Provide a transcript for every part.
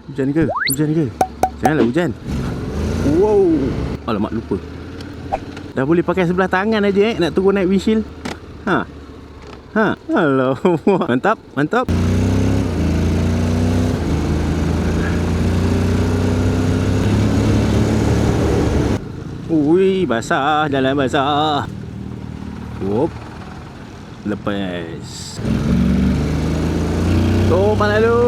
Hujan ke? Hujan ke? Janganlah hujan. Wow. Alamak, lupa. Dah boleh pakai sebelah tangan aja nak turun naik windshield. Alamak. Mantap, mantap. Ui, basah, jalan basah. Wop. Lepas. Tomat lalu.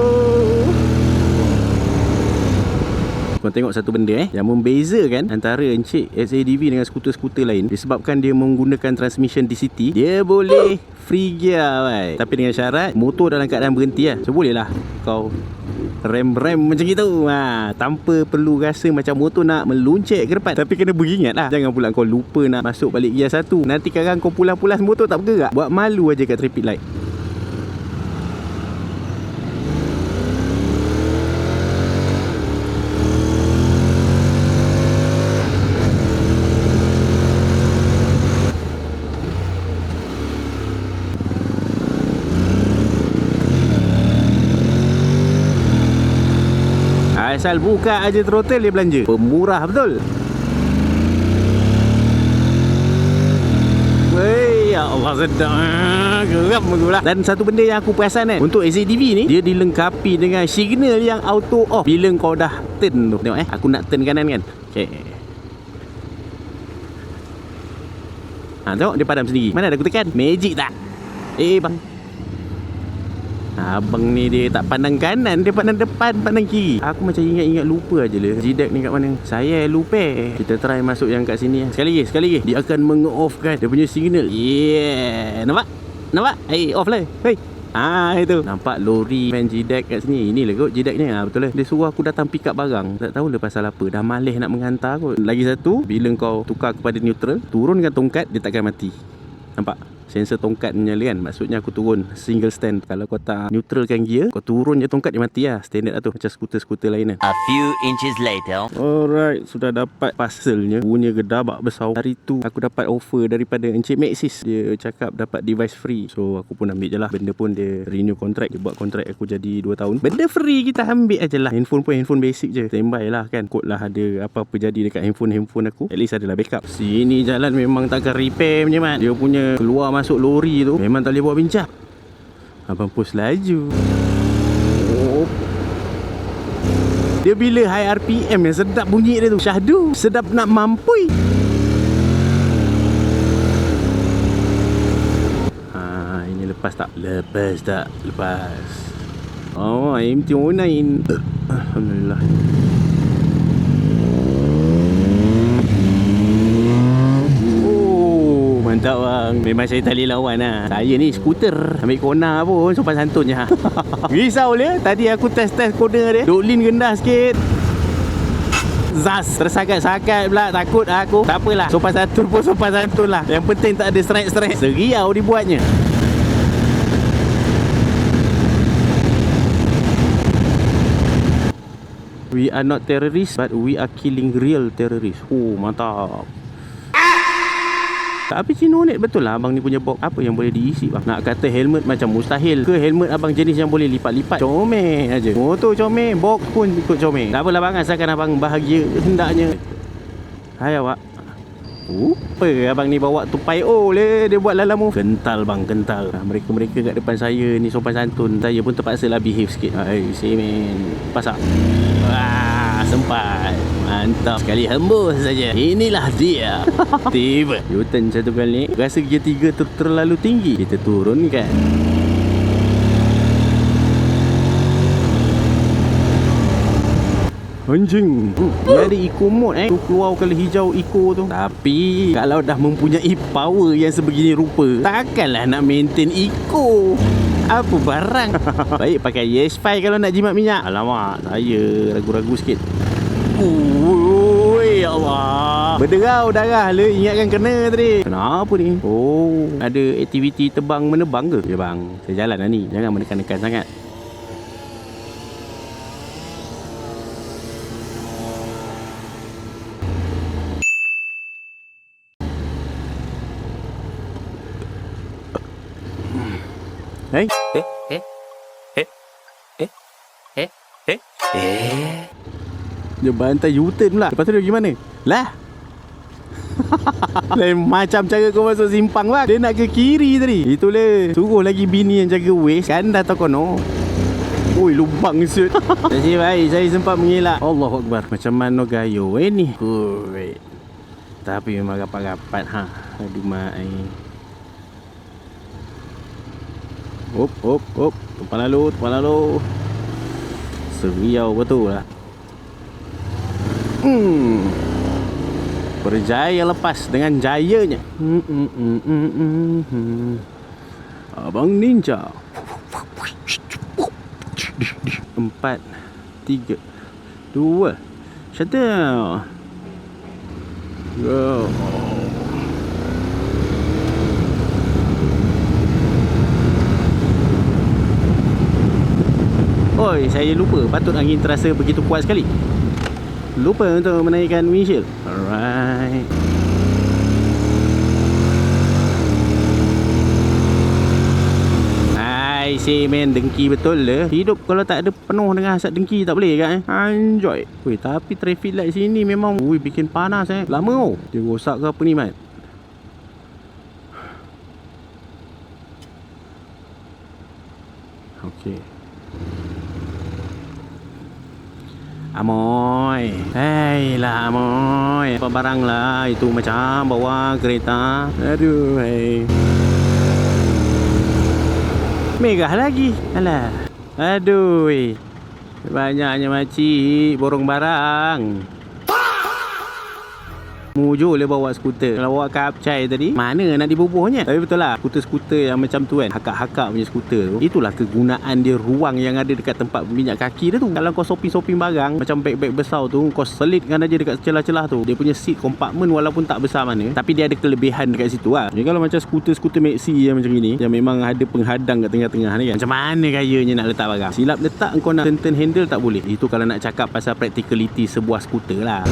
Kau tengok satu benda yang membezakan antara Encik SADV dengan skuter-skuter lain, disebabkan dia menggunakan transmission DCT, dia boleh free gear, bhai. Tapi dengan syarat motor dalam keadaan berhenti lah. So boleh lah kau rem macam gitu, tanpa perlu rasa macam motor nak meluncet ke depan. Tapi kena beringat lah, jangan pula kau lupa nak masuk balik gear 1. Nanti kadang kau pulas-pulas motor tak bergerak, buat malu aja kat traffic light. Asal buka aja throttle dia belanja. Pemurah betul. Wey, ya Allah, sedap. Geram aku lah. Dan satu benda yang aku perasan untuk SADV ni, dia dilengkapi dengan signal yang auto off bila kau dah turn tu. Tengok aku nak turn kanan kan. Okay. Tengok dia padam sendiri. Mana ada aku tekan? Magic tak? Bang, abang ni dia tak pandang kanan, dia pandang depan, pandang kiri. Aku macam ingat lupa aje lah G-Deck ni kat mana. Saya lupa. Kita try masuk yang kat sini. Sekali lagi. Dia akan menge-off-kan dia punya signal. Yeah. Nampak? Off lah. Hey. Itu. Nampak lori van G-Deck kat sini. Inilah kot G-Deck ni. Betul lah. Dia suruh aku datang pick up barang. Tak tahu lah pasal apa. Dah malis nak menghantar kot. Lagi satu, bila kau tukar kepada neutral, turunkan tongkat, dia takkan mati. Nampak? Sensor tongkat menyala kan. Maksudnya aku turun single stand. Kalau kau tak neutralkan gear, kau turun je tongkat, dia mati lah. Standard lah tu. Macam skuter-skuter lain kan. A few inches later. Alright, sudah dapat parcelnya. Punya gedabak besar. Hari tu aku dapat offer daripada Encik Maxis. Dia cakap dapat device free. So aku pun ambil je lah. Benda pun dia renew contract. Dia buat contract aku jadi 2 tahun. Benda free kita ambil aje lah. Handphone pun handphone basic je. Standby lah kan. Kod lah ada apa-apa jadi dekat handphone aku. At least adalah backup. Sini jalan memang takkan repair punya mat. Dia punya keluar masuk lori tu memang tak boleh buat bincang. Abang push laju. Dia bila high RPM yang sedap bunyi dia tu. Syahdu, sedap nak mampui. Ini lepas tak? Lepas. Oh, MT-09. Alhamdulillah. Mantap bang. Memang saya tak boleh lawan lah. Saya ni skuter, ambil kona pun sopan santun je. Risau dia. Tadi aku test corner dia, Dolin rendah sikit, zas, tersakat-sakat pula. Takut aku. Tak apalah, sopan santun pun sopan santun lah. Yang penting tak ada strike. Seriau dibuatnya. We are not terrorists, but we are killing real terrorists. Oh, mantap. Tapi Cinonet betul lah abang ni punya box. Apa yang boleh diisi bang? Nak kata helmet macam mustahil ke? Helmet abang jenis yang boleh lipat-lipat? Comel aja. Motor comel, box pun ikut comel. Tak apalah bang, asalkan abang bahagia hendaknya. Hai awak. Apa abang ni bawa tupai le. Dia buat lalamu. Kental bang, kental. Mereka-mereka kat depan saya ni sopan santun. Saya pun terpaksa lah behave sikit. Semen. Pasak. Sempat. Mantap sekali, hembus saja. Inilah dia. Tiba U-turn satu kali. Rasa gear 3 tu terlalu tinggi. Kita turunkan. Anjing. Dia ada eco mode tu keluar kalau hijau eco tu. Tapi kalau dah mempunyai power yang sebegini rupa, takkanlah nak maintain eco. Apa barang. Baik pakai ES5 kalau nak jimat minyak. Alamak, saya ragu-ragu sikit. Ui, ya Allah. Berderau darah le. Ingatkan kena tadi. Kenapa ni? Oh, ada aktiviti terbang menebang ke? Ya bang, saya jalan lah ni. Jangan menekan-nekan sangat. Hey? Dia bantai U-turn pula. Lepas tu dia pergi mana? Lah. Lain macam cara kau masuk simpang bang. Dia nak ke kiri tadi. Itulah. Suruh lagi bini yang jaga waist. Kan dah tahu kono. Ui, lubang sud. Nasib baik saya sempat mengelak. Allahu Akbar. Macam mana gayo ni? Ui. Tapi memang rapat-rapat ha. Aduh mai. Hop. Depan lalu. Seriau betul lah. Berjaya lepas dengan jayanya. Abang Ninja. 4 3 2 shutdown. Go. Oi, saya lupa. Patut angin terasa begitu kuat sekali. Lupa untuk menaikkan windshield. Alright. I say man, dengki betul le. Hidup kalau tak ada penuh dengan hasad dengki tak boleh kan? Enjoy. Weh, tapi traffic light sini memang bikin panas Lama oh. Dia rosak ke apa ni Mat? Okey. Amoy. Hei lah Amoy. Apa barang lah itu macam bawa kereta. Aduh hei. Megah lagi. Alah. Aduh. Banyaknya makcik borong barang. Mujur le bawa skuter. Kalau bawa kapcai tadi, mana nak dibubuhnya? Tapi betul lah, skuter-skuter yang macam tu kan, hakak-hakak punya skuter tu, itulah kegunaan dia ruang yang ada dekat tempat minyak kaki dia tu. Kalau kau shopping-shopping barang, macam beg-beg besar tu, kau selitkan aja dekat celah-celah tu. Dia punya seat compartment walaupun tak besar mana, tapi dia ada kelebihan dekat situ lah. Jadi kalau macam skuter-skuter Maxi yang macam ni, yang memang ada penghadang kat tengah-tengah ni kan, macam mana gayanya nak letak barang? Silap letak kau nak turn handle tak boleh. Itu kalau nak cakap pasal practicality sebuah skuter lah.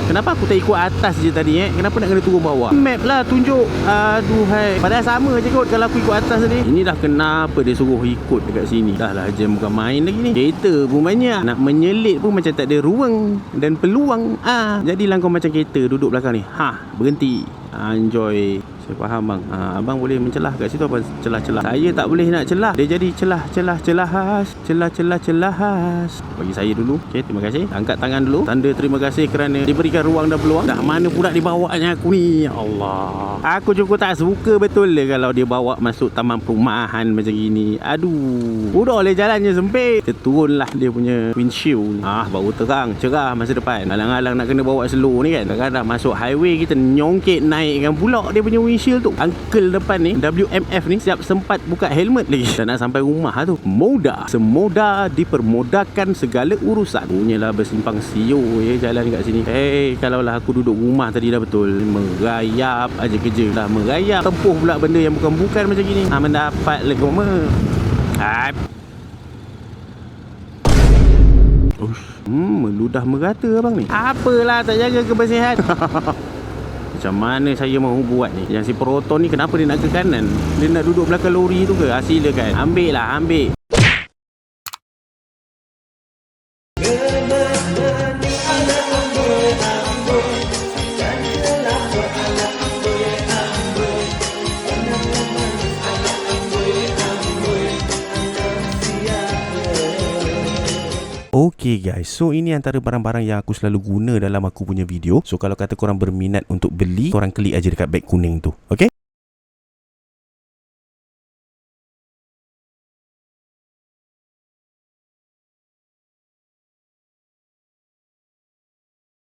Kenapa aku tak ikut atas je tadi Kenapa nak kena turun bawah? Map lah tunjuk. Aduhai. Padahal sama je kot kalau aku ikut atas tadi. Ini dah kenapa dia suruh ikut dekat sini. Dah lah jam bukan main lagi ni. Kereta pun banyak. Nak menyelit pun macam tak ada ruang dan peluang. Jadilah kau macam kereta duduk belakang ni. Berhenti. Enjoy. Saya faham bang. Abang boleh mencelah kat situ apa celah-celah. Saya tak boleh nak celah. Dia jadi celah-celahas. Celah-celahas. Bagi saya dulu. Okey, terima kasih. Angkat tangan dulu. Tanda terima kasih kerana diberikan ruang dan peluang. Dah mana pula dibawanya aku ni. Ya Allah. Aku cukup tak suka betul le kalau dia bawa masuk taman perumahan macam gini. Aduh. Udah oleh jalannya sempit. Dia turunlah dia punya windshield. Baru terang, cerah masa depan. Alang-alang nak kena bawa slow ni kan. Kadang-kadang masuk highway kita nyongkit naikkan pula dia punya windshield tu. Uncle depan ni, WMF ni, siap sempat buka helmet lagi. Dan nak sampai rumah tu. Moda. Semoda dipermodahkan segala urusan. Punyalah bersimpang siu jalan kat sini. Kalaulah aku duduk rumah tadi dah betul. Merayap aja kerja. Dah merayap. Tempuh pula benda yang bukan-bukan macam gini. Mendapat legoma. Meludah merata abang ni. Apalah tak jaga kebersihan. Macam mana saya mahu buat ni? Yang si Proton ni kenapa dia nak ke kanan? Dia nak duduk belakang lori tu ke? Silakan. Ambil lah, ambil. Okay guys, so ini antara barang-barang yang aku selalu guna dalam aku punya video. So kalau kata korang berminat untuk beli, korang klik aja dekat beg kuning tu. Okay?